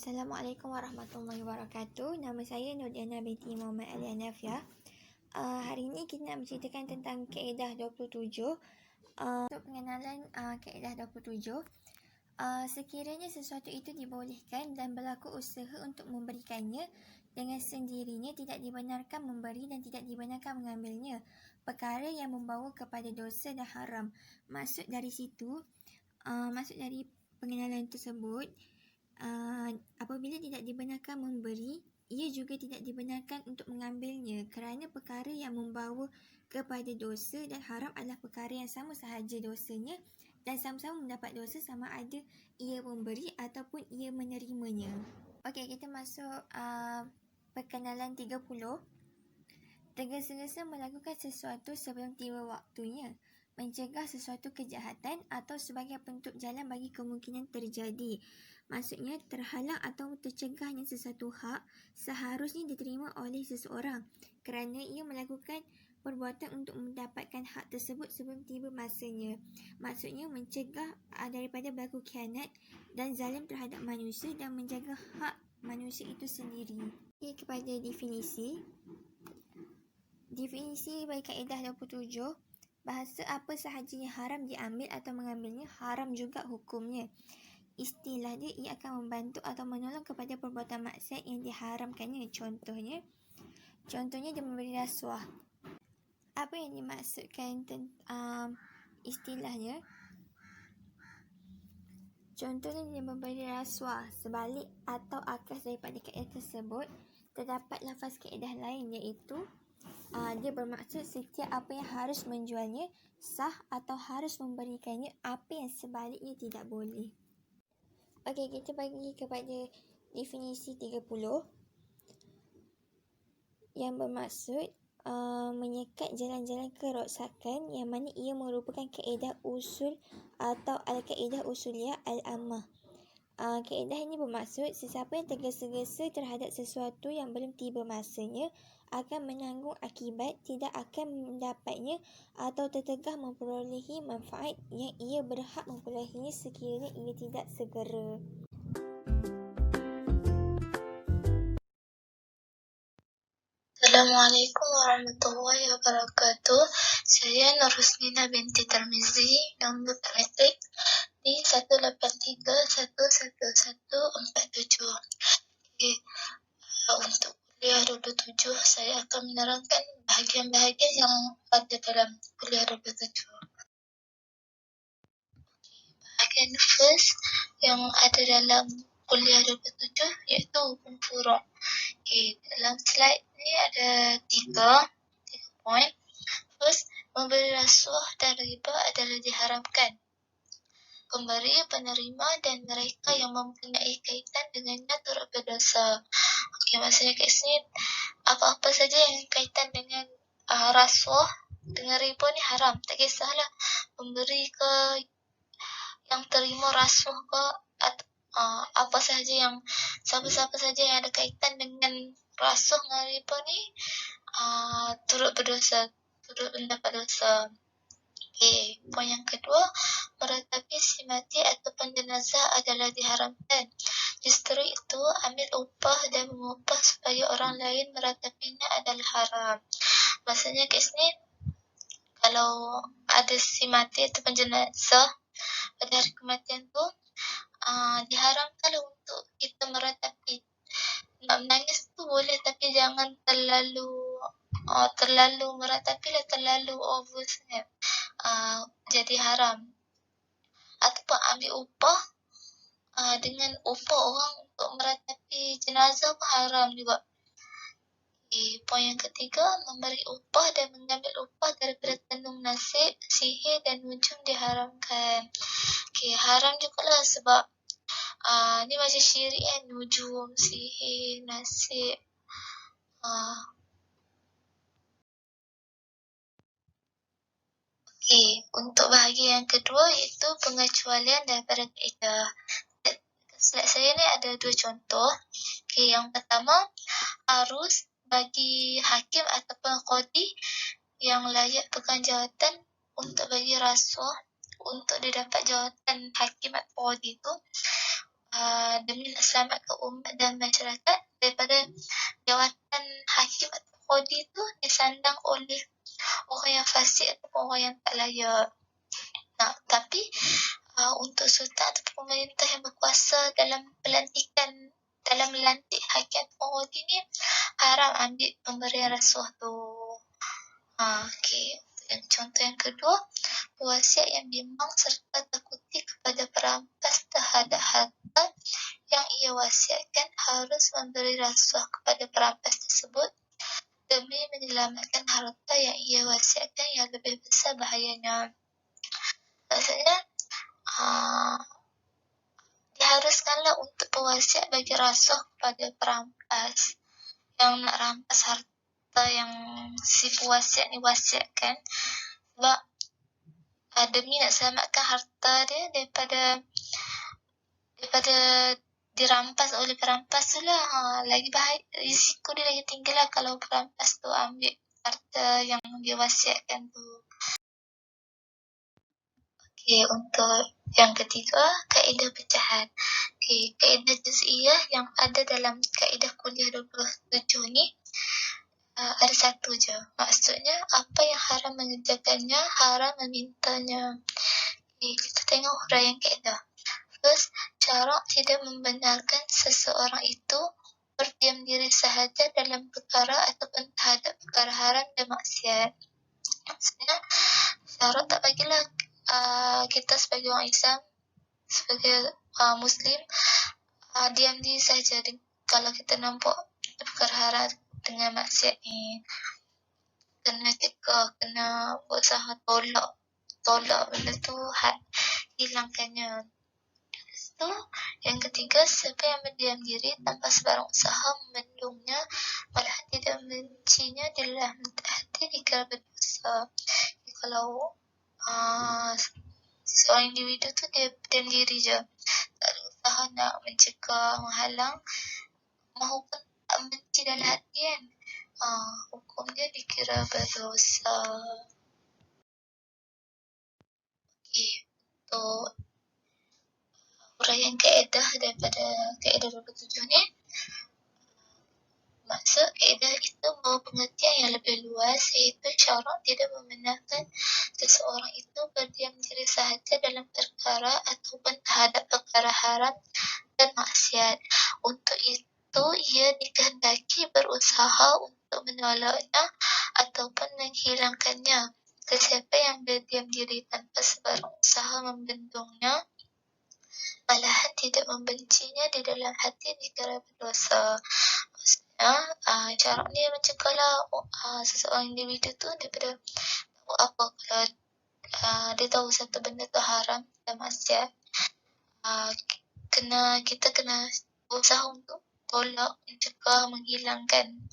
Assalamualaikum warahmatullahi wabarakatuh. Nama saya Nurdiana binti Muhammad Ali Hanafiah. Hari ini kita nak menceritakan tentang kaedah 27. Untuk pengenalan kaedah 27, sekiranya sesuatu itu dibolehkan dan berlaku usaha untuk memberikannya, dengan sendirinya tidak dibenarkan memberi dan tidak dibenarkan mengambilnya, perkara yang membawa kepada dosa dan haram. Maksud dari pengenalan tersebut, apabila tidak dibenarkan memberi, ia juga tidak dibenarkan untuk mengambilnya, kerana perkara yang membawa kepada dosa dan haram adalah perkara yang sama sahaja dosanya dan sama-sama mendapat dosa sama ada ia memberi ataupun ia menerimanya. Okey, kita masuk perkenalan 30. Tergesa-gesa melakukan sesuatu sebelum tiba waktunya, mencegah sesuatu kejahatan atau sebagai bentuk jalan bagi kemungkinan terjadi. Maksudnya, terhalang atau tercegahnya sesuatu hak seharusnya diterima oleh seseorang kerana ia melakukan perbuatan untuk mendapatkan hak tersebut sebelum tiba masanya. Maksudnya, mencegah daripada berlaku khianat dan zalim terhadap manusia dan menjaga hak manusia itu sendiri. Okay, kepada definisi bagi kaedah 27, bahasa apa sahaja yang haram diambil atau mengambilnya, haram juga hukumnya. Istilah dia, ia akan membantu atau menolong kepada perbuatan maksiat yang diharamkannya. Contohnya dia memberi rasuah. Apa yang dimaksudkan istilahnya? Contohnya dia memberi rasuah. Sebalik atau akas daripada kaedah tersebut, terdapat lafaz kaedah lain, iaitu dia bermaksud setiap apa yang harus menjualnya sah atau harus memberikannya, apa yang sebaliknya tidak boleh. Okey, kita bagi kepada definisi 30 yang bermaksud menyekat jalan-jalan kerosakan, yang mana ia merupakan kaedah usul atau al-kaedah usuliyah al-ammah. Kaedah ini bermaksud sesiapa yang tergesa-gesa terhadap sesuatu yang belum tiba masanya akan menanggung akibat tidak akan mendapatnya atau tertegah memperolehi manfaat yang ia berhak memperolehinya sekiranya ia tidak segera. Assalamualaikum warahmatullahi wabarakatuh. Saya Nur Husnina binti Tarmizi, nombor elektrik di 183111147. Untuk kuliah 27, saya akan menerangkan bahagian-bahagian yang ada dalam kuliah 27. Bahagian first yang ada dalam kuliah 27 iaitu hukum furu'. Dalam slide ni ada tiga poin. First, memberi rasuah dan riba adalah diharamkan. Pemberi, penerima dan mereka yang mempunyai kaitan dengannya turut berdosa. Maksudnya kat sini, apa-apa saja yang kaitan dengan rasuah dengan riba ni haram. Tak kisahlah pemberi ke yang terima rasuah ke, apa sahaja yang siapa-siapa saja yang ada kaitan dengan rasuah dengan riba ni turut berdosa, turut mendapat dosa. Poin yang kedua, meratapi si mati ataupun jenazah adalah diharamkan. Justru itu, ambil upah dan mengupah supaya orang lain meratapinya adalah haram. Maksudnya kat sini, kalau ada si mati ataupun jenazah pada hari kematian tu, diharamkan untuk kita meratapi. Nak menangis tu boleh, tapi jangan terlalu meratapi lah, terlalu over sangat. Jadi haram. Ataupun ambil upah, dengan upah orang untuk meratapi jenazah pun haram juga. Poin yang ketiga, memberi upah dan mengambil upah daripada tenung nasib, sihir dan nujum diharamkan. Haram jugalah sebab ni macam syirik kan, nujum, sihir, nasib. Untuk bahagian yang kedua iaitu pengecualian daripada kaedah. Slide saya ni ada dua contoh. Yang pertama, harus bagi hakim ataupun qadi yang layak pegang jawatan untuk bagi rasuah untuk dia dapat jawatan hakim atau qadi tu, demi nak selamatkan umat dan masyarakat daripada jawatan hakim atau kodi tu disandang oleh orang yang fasik ataupun orang yang tak layak. Nah, tapi untuk sultan atau pemerintah yang berkuasa dalam melantik hakim atau kodi ni haram ambil pemberian rasuah tu. Okey. Contoh yang kedua, wasiat yang bimbang serta takuti kepada perampas terhadap harta yang ia wasiatkan harus memberi rasuah kepada perampas tersebut demi menyelamatkan harta yang ia wasiatkan yang lebih besar bahayanya. Maksudnya, diharuskanlah untuk pewasiat bagi rasuah kepada perampas yang nak rampas harta yang si pewasiat ni wasiatkan, sebab demi nak selamatkan harta dia daripada dirampas oleh perampas tu lah. Lagi bahaya, risiko dia lagi tinggi lah kalau perampas tu ambil harta yang dia wasiatkan tu. Okey, untuk yang ketiga, kaedah pecahan. Okey, kaedah juz'iyah yang ada dalam kaedah kuliah 27 ni ada satu je. Maksudnya, apa yang haram mengerjakannya, haram memintanya. Okay, kita tengok huraian kaedah. First, syarak tidak membenarkan seseorang itu berdiam diri sahaja dalam perkara ataupun terhadap perkara haram dan maksiat. Maksudnya, syarak tak bagilah kita sebagai orang Islam, sebagai Muslim, diam diri sahaja kalau kita nampak perkara haram dengan maksiat ni. Kena cegah, kena berusaha tolak benda tu, hilangkannya. So, yang ketiga, siapa yang berdiam diri tanpa sebarang usaha membendungnya, malah tidak membencinya di dalam hati dikira berdosa. Kalau seorang individu tu dia berdiam diri je, tak ada usaha nak mencegah, menghalang, maupun tak membenci dalam hati kan, hukum dia dikira berdosa. Okey, untuk huraian kaedah daripada kaedah 27 ni, maksud kaedah itu membawa pengertian yang lebih luas, iaitu syarak tidak membenarkan seseorang itu berdiam diri sahaja dalam perkara ataupun terhadap perkara haram dan maksiat. Untuk itu, ia dikehendaki berusaha untuk menolaknya ataupun menghilangkannya. Sesiapa yang berdiam diri tanpa sebarang usaha membendungnya, malahan tidak membencinya di dalam hati dikira berdosa. Maksudnya, cara ni mencegahlah seseorang individu tu daripada tahu apa kalau dia tahu satu benda tu haram dan maksiat. Kita kena berusaha untuk tolak, mencegah, menghilangkan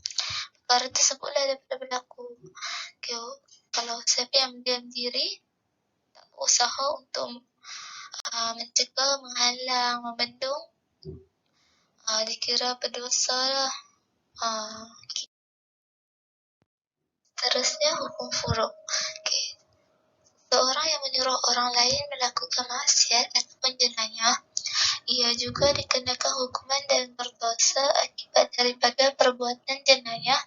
perkara tersebutlah daripada berlaku. Okay, kalau siapa yang berdiam diri, tak berusaha untuk mencegah, menghalang, membendung, dikira berdosa lah. Okay. Seterusnya, hukum furuk. Okay. Seorang yang menyuruh orang lain melakukan maksiat ataupun jenayah, ia juga dikenakan hukuman dan berdosa akibat daripada perbuatan jenayah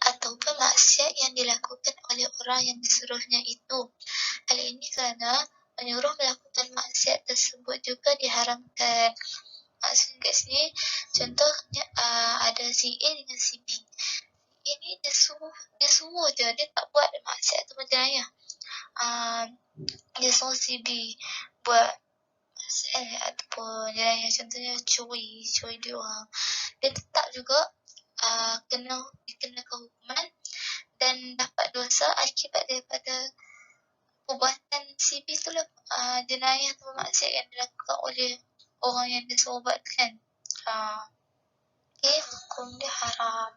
ataupun maksiat yang dilakukan oleh orang yang disuruhnya itu. Hal ini kerana menyuruh melakukan maksiat tersebut juga diharamkan. Maksudnya kat sini, contohnya ada si A dengan si B. Ini dia suruh je, dia tak buat maksiat atau jenayah. Dia suruh si B buat maksiat ataupun jenayah, contohnya curi dia orang. Dia tetap juga dikenakan hukuman dan dapat dosa akibat daripada perbuatan si B tu lah, jenayah atau maksiat yang dilakukan oleh orang yang dia suruh buat kan. Okay, hukum dia haram.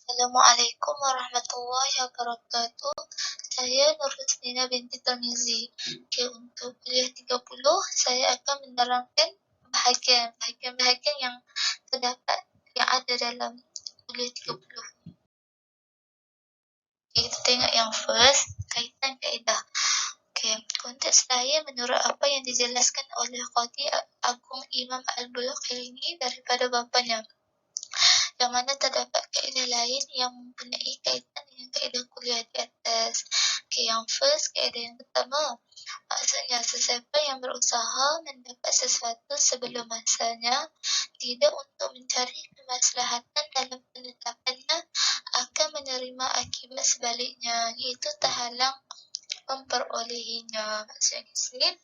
Assalamualaikum warahmatullahi wabarakatuh. Saya Nur Husnina binti Tarmizi. Okay, untuk kuliah 30, saya akan menerangkan bahagian-bahagian yang terdapat yang ada dalam kuliah 30. Okay, kita tengok yang first, kaitan kaedah. Okay, Konteks lain menurut apa yang dijelaskan oleh Qadhi Agung Imam Al-Bulakhini daripada bapanya, yang mana terdapat kaedah lain yang mempunyai kaitan dengan kaedah kuliah di atas. Yang first, kaedah yang pertama, maksudnya sesiapa yang berusaha mendapat sesuatu sebelum masanya, tidak untuk mencari kemaslahatan dalam penetapannya, akan menerima akibat sebaliknya, iaitu terhalang memperolehinya. Maksudnya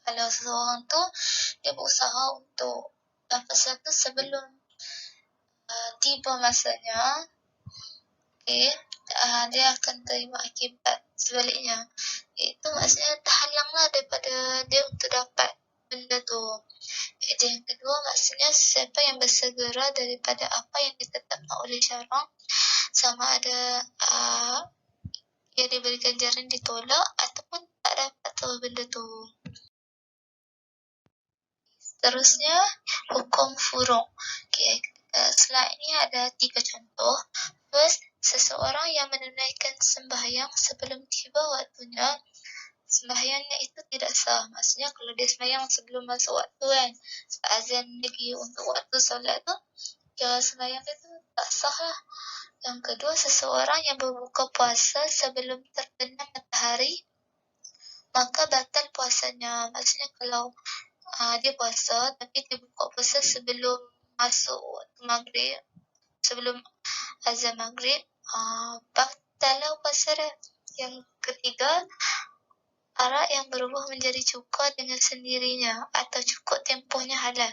kalau seseorang tu dia berusaha untuk dapat sesuatu sebelum tiba masanya, dia akan terima akibat sebaliknya. Itu maksudnya terhalanglah daripada dia untuk dapat benda tu. Yang kedua, maksudnya siapa yang bersegera daripada apa yang ditetapkan oleh syarak, sama ada ia diberi ganjaran ditolak ataupun tak dapat tu benda tu. Seterusnya, hukum furu'. Slide ni ada 3 contoh. First, seseorang yang menunaikan sembahyang sebelum tiba waktunya, sembahyangnya itu tidak sah. Maksudnya kalau dia sembahyang sebelum masuk waktu kan, azan lagi untuk waktu solat tu, sembahyang itu tak sah lah. Yang kedua, seseorang yang berbuka puasa sebelum terbenam matahari, maka batal puasanya. Maksudnya kalau dia puasa tapi dia buka puasa sebelum masuk waktu maghrib, sebelum azan maghrib, batal lah puasa dia. Yang ketiga, arak yang berubah menjadi cuka dengan sendirinya atau cukup tempohnya halal.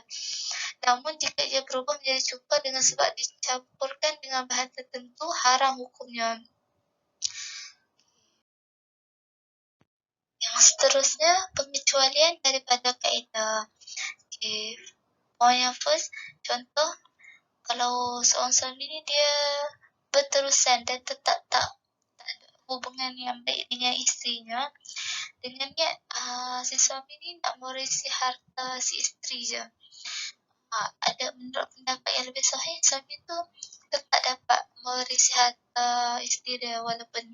Namun jika ia berubah menjadi cuka dengan sebab dicampurkan dengan bahan tertentu, haram hukumnya. Yang seterusnya, pengecualian daripada kaedah. Point yang first, contoh, kalau seorang suami ni dia berterusan dan tetap tak ada hubungan yang baik dengan isterinya, dengan niat si suami ni nak mewarisi harta si isteri je. Ada menurut pendapat yang lebih sahih, suami tu tetap dapat mewarisi harta isteri dia walaupun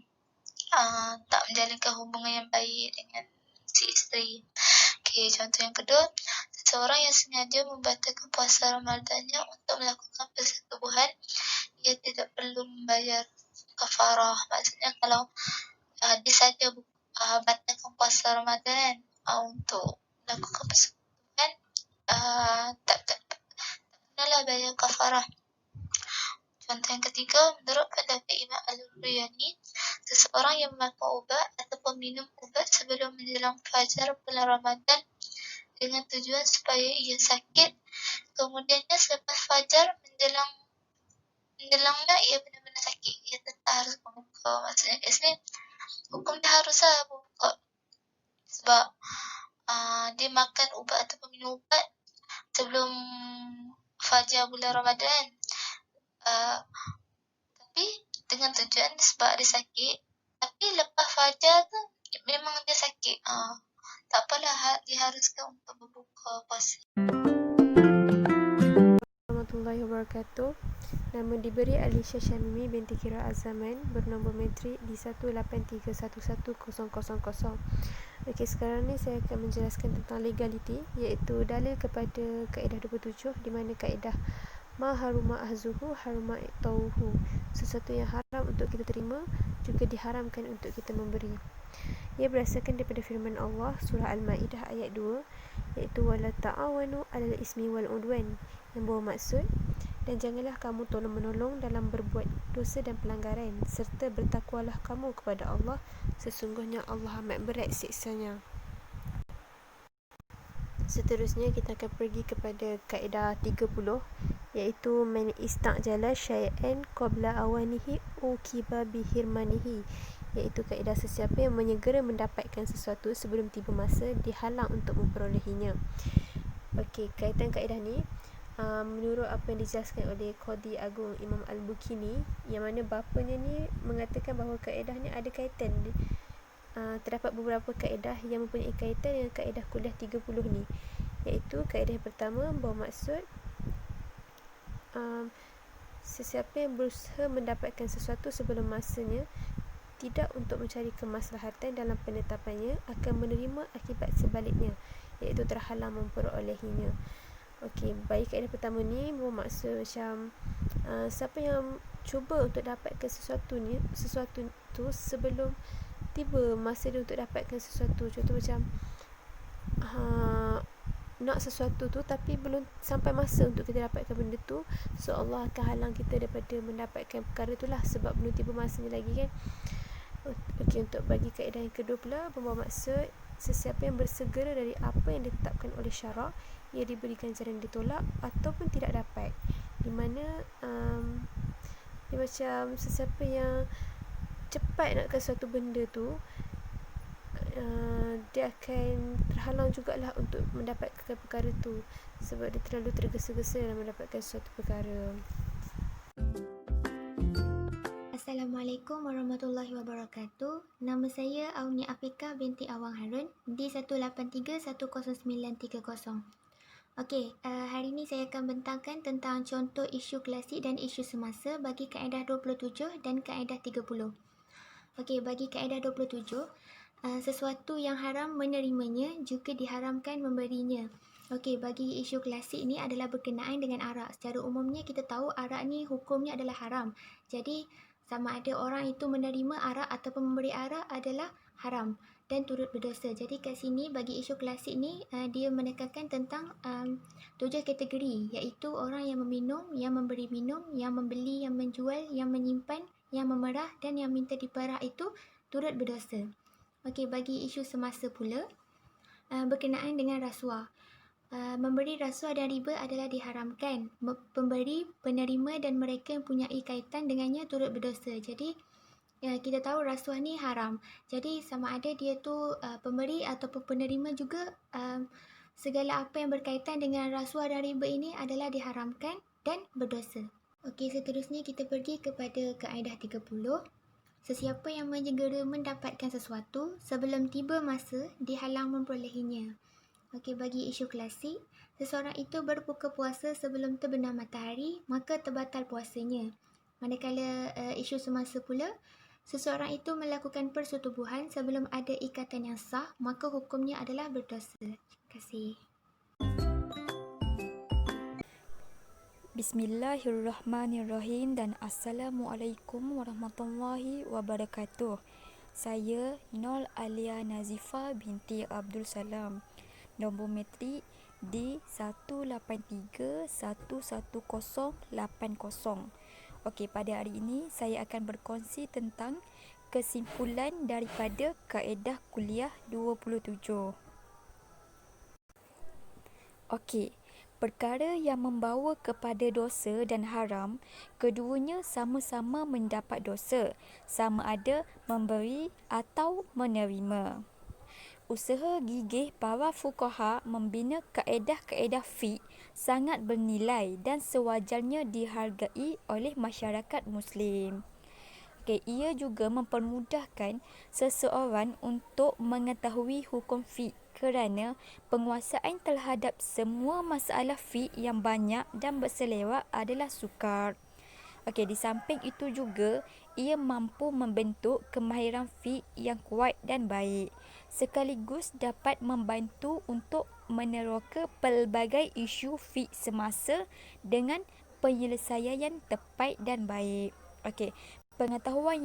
tak menjalinkan hubungan yang baik dengan si isteri. Contoh yang kedua, seseorang yang sengaja membatalkan puasa Ramadannya untuk melakukan persetubuhan, ia tidak perlu membayar kafarah. Maksudnya kalau dia saja batalkan puasa Ramadan untuk melakukan persetubuhan, tak kenalah bayar kafarah. Contoh yang ketiga, menurut pendapat Imam Al-Ruyani, seseorang yang memakan ubat ataupun minum ubat sebelum menjelang fajar bulan Ramadan dengan tujuan supaya ia sakit, kemudiannya selepas fajar menjelanglah ia benar-benar sakit, ia tetap harus membuka. Maksudnya kat sini hukum dia haruslah membuka sebab dia makan ubat ataupun minum ubat sebelum fajar bulan Ramadan, tapi dengan tujuan sebab dia sakit, tapi lepas fajar tu memang dia sakit, tak apalah, diharuskan untuk berbuka puasa. Warahmatullahi wabarakatuh. Nama diberi Alisha Syamimi binti Kira Az-Zaman, bernombor metrik di 183110000. Okey, sekarang ni saya akan menjelaskan tentang legaliti, iaitu dalil kepada kaedah 27, di mana kaedah ma haruma ahzuhu haruma tauhu, sesuatu yang haram untuk kita terima juga diharamkan untuk kita memberi. Ia berdasarkan daripada firman Allah surah Al-Maidah ayat 2, iaitu wala ta'awanu 'alal ismi wal 'udwan, yang bermaksud dan janganlah kamu tolong-menolong dalam berbuat dosa dan pelanggaran, serta bertakwalah kamu kepada Allah, sesungguhnya Allah amat berat siksanya. Seterusnya kita akan pergi kepada kaedah 30, iaitu man ista'jala syai'an qabla awanihi uqiba bihirmanihi, iaitu kaedah sesiapa yang menyegera mendapatkan sesuatu sebelum tiba masa, dihalang untuk memperolehinya. Okey, kaitan kaedah ni menurut apa yang dijelaskan oleh Qadhi Agung Imam Al-Bulakhini, yang mana bapanya ni mengatakan bahawa kaedah ni ada kaitan. Terdapat beberapa kaedah yang mempunyai kaitan dengan kaedah kuliah 30 ni, iaitu kaedah yang pertama bermaksud sesiapa yang berusaha mendapatkan sesuatu sebelum masanya, tidak untuk mencari kemaslahatan dalam penetapannya akan menerima akibat sebaliknya, iaitu terhalang memperolehinya. Okey, bagi kaedah pertama ni bermaksud macam siapa yang cuba untuk dapatkan sesuatu tu sebelum tiba masa dia untuk dapatkan sesuatu. Contoh macam nak sesuatu tu tapi belum sampai masa untuk kita dapatkan benda tu, so Allah akan halang kita daripada mendapatkan perkara tu lah, sebab belum tiba masanya lagi kan. Okey, untuk bagi kaedah yang kedua pula bermaksud sesiapa yang bersegera dari apa yang ditetapkan oleh syarak, ia diberikan jalan ditolak ataupun tidak dapat, di mana dia macam sesiapa yang cepat nak ke suatu benda tu, dia akan terhalang jugalah untuk mendapatkan perkara tu, sebab dia terlalu tergesa-gesa dalam mendapatkan suatu perkara. Assalamualaikum warahmatullahi wabarakatuh. Nama saya Aunia Afika binti Awang Harun di 183-10930. Okey, hari ini saya akan bentangkan tentang contoh isu klasik dan isu semasa bagi kaedah 27 dan kaedah 30. Okey, bagi kaedah 27, sesuatu yang haram menerimanya juga diharamkan memberinya. Okey, bagi isu klasik ni adalah berkenaan dengan arak. Secara umumnya kita tahu arak ni hukumnya adalah haram. Jadi sama ada orang itu menerima arak ataupun memberi arak adalah haram dan turut berdosa. Jadi kat sini bagi isu klasik ni dia menekankan tentang 7 kategori, iaitu orang yang meminum, yang memberi minum, yang membeli, yang menjual, yang menyimpan, yang memerah dan yang minta diperah itu turut berdosa. Okey, bagi isu semasa pula berkenaan dengan rasuah. Memberi rasuah dan riba adalah diharamkan. Pemberi, penerima dan mereka yang mempunyai kaitan dengannya turut berdosa. Jadi kita tahu rasuah ni haram. Jadi sama ada dia tu pemberi ataupun penerima juga, segala apa yang berkaitan dengan rasuah dan riba ini adalah diharamkan dan berdosa. Okey, seterusnya kita pergi kepada kaedah 30. Sesiapa yang menyegera mendapatkan sesuatu sebelum tiba masa dihalang memperolehinya. Okey, bagi isu klasik, seseorang itu berbuka puasa sebelum terbenam matahari, maka terbatal puasanya. Manakala isu semasa pula, seseorang itu melakukan persetubuhan sebelum ada ikatan yang sah, maka hukumnya adalah berdosa. Terima kasih. Bismillahirrahmanirrahim dan Assalamualaikum warahmatullahi wabarakatuh. Saya Nol Alia Nazifa binti Abdul Salam. Nombor metrik D 183-11080. Okey, pada hari ini saya akan berkongsi tentang kesimpulan daripada kaedah kuliah 27. Okey, perkara yang membawa kepada dosa dan haram, keduanya sama-sama mendapat dosa, sama ada memberi atau menerima. Usaha gigih para fuqaha membina kaedah-kaedah fiqh sangat bernilai dan sewajarnya dihargai oleh masyarakat Muslim. Ia juga mempermudahkan seseorang untuk mengetahui hukum fiqh kerana penguasaan terhadap semua masalah fiqh yang banyak dan berselerak adalah sukar. Di samping itu juga ia mampu membentuk kemahiran fiqh yang kuat dan baik, sekaligus dapat membantu untuk meneroka pelbagai isu fiqh semasa dengan penyelesaian tepat dan baik. Pengetahuan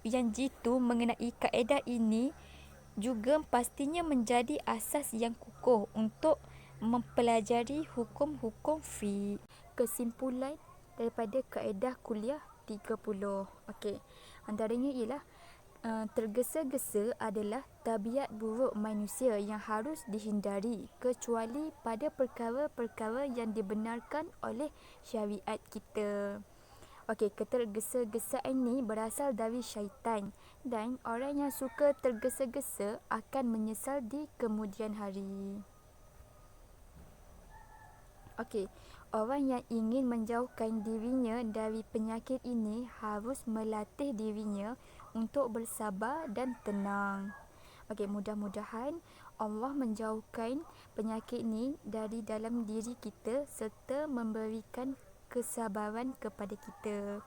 yang jitu mengenai kaedah ini juga pastinya menjadi asas yang kukuh untuk mempelajari hukum-hukum fiqh. Kesimpulan daripada kaedah kuliah 30. Antaranya ialah tergesa-gesa adalah tabiat buruk manusia yang harus dihindari, kecuali pada perkara-perkara yang dibenarkan oleh syariat kita. Ketergesa-gesaan ini berasal dari syaitan dan orang yang suka tergesa-gesa akan menyesal di kemudian hari. Orang yang ingin menjauhkan dirinya dari penyakit ini harus melatih dirinya untuk bersabar dan tenang. Mudah-mudahan Allah menjauhkan penyakit ini dari dalam diri kita serta memberikan kesabaran kepada kita.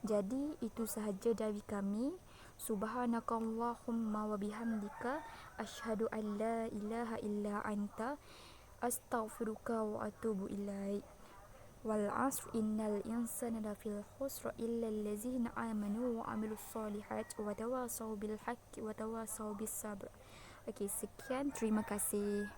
Jadi itu sahaja dari kami. Subhanakallahumma wa bihamdika asyhadu an la ilaha illa anta astaghfiruka wa atubu ilaik. Wal 'asr innal insana lafil khusr illa allazina amanu wa amilus solihat wa tawasaw bil haqqi wa tawasaw bis sabr. Okey, sekian, terima kasih.